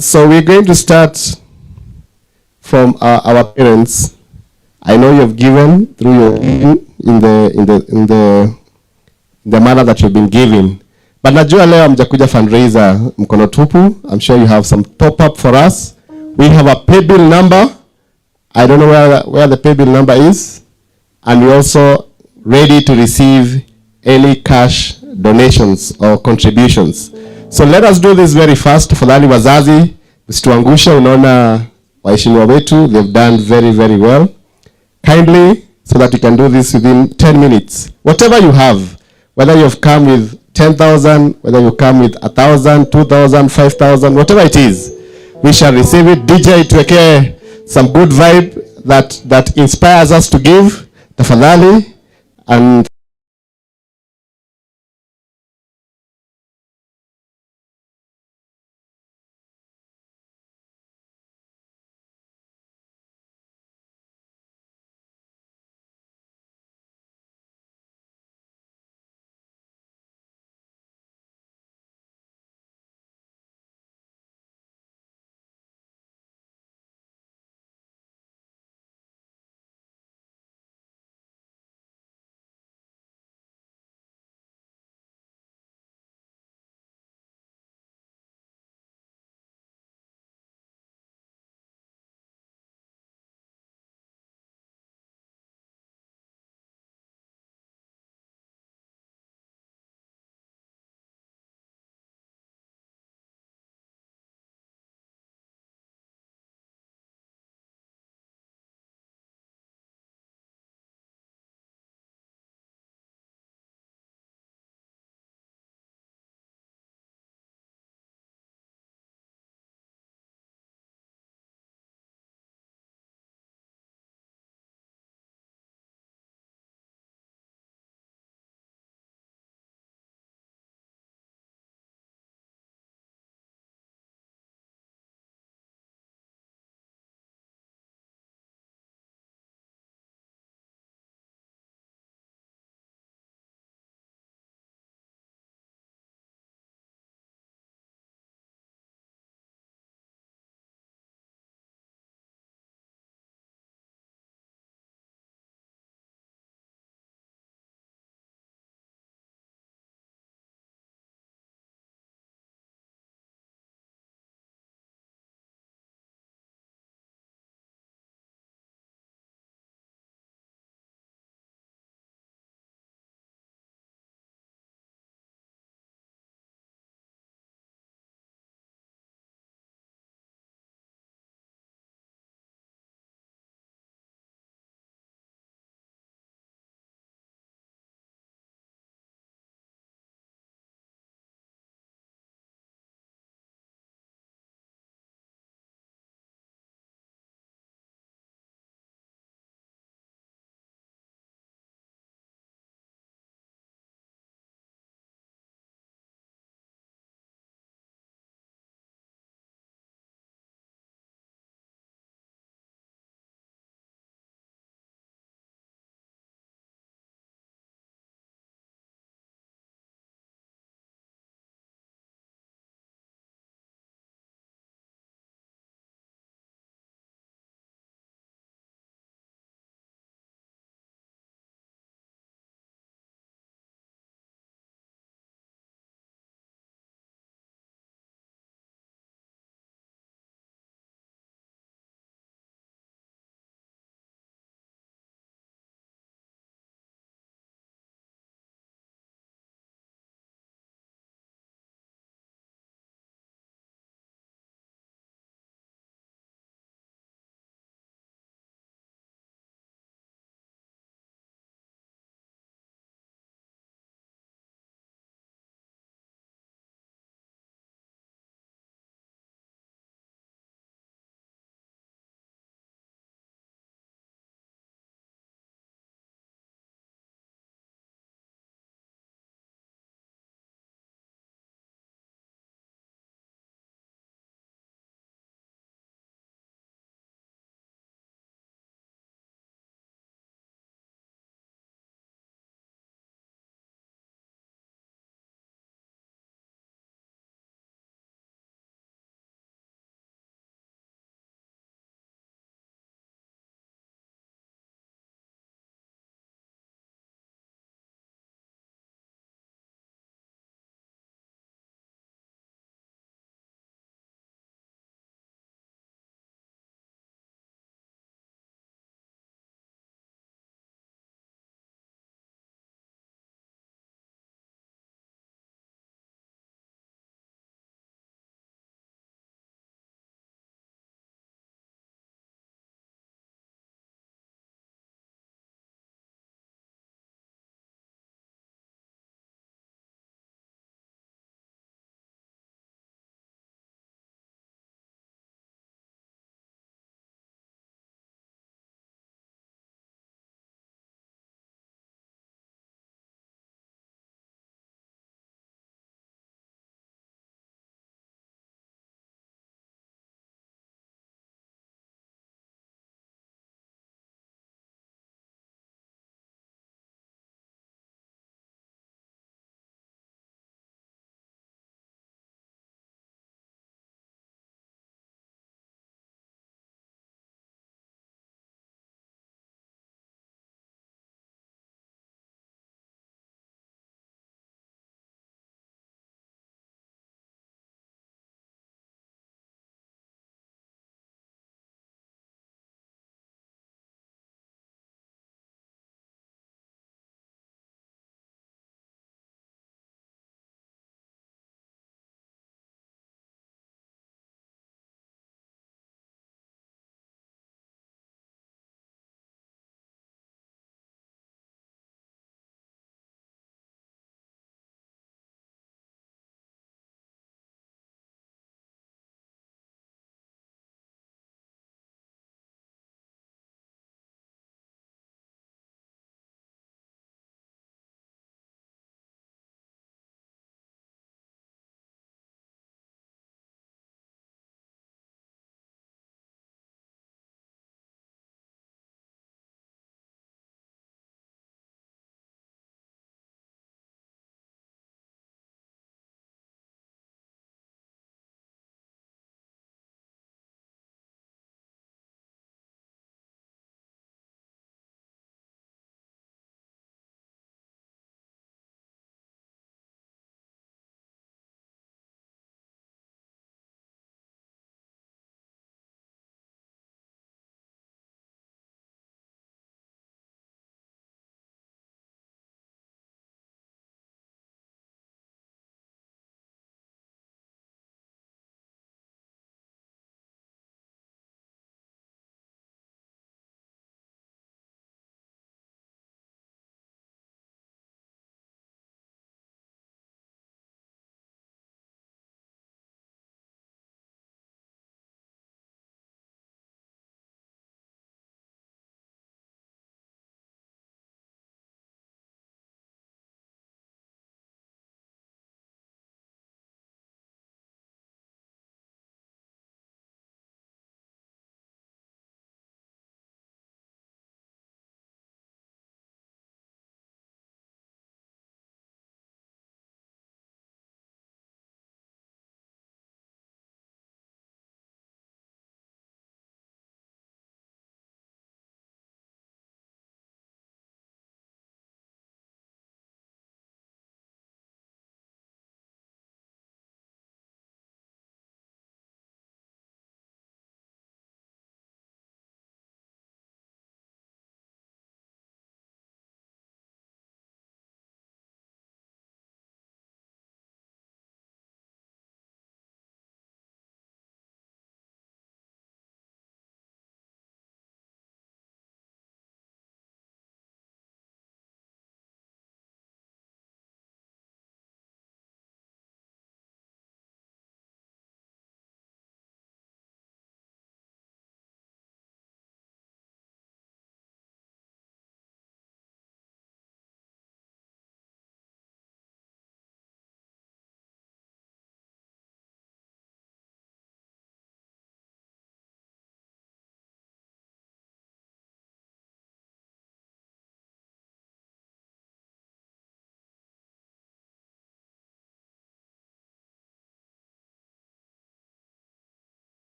So we're going to start from our parents. I know you've given through your in the manner that you've been giving. But najua leo mjakuja fundraiser mkono tupu. I'm sure you have some top up for us. We have a pay bill number. I don't know where the pay bill number is. And we're also ready to receive any cash donations or contributions. So let us do this very fast. Tafadhali wazazi, msituangushe, unaona waheshimiwa wetu, they've done very, very well. Kindly, so that you can do this within 10 minutes. Whatever you have, whether you've come with 10,000, whether you come with 1,000, 2,000, 5,000, whatever it is, we shall receive it. DJ, tuweke some good vibe that inspires us to give. Tafadhali. And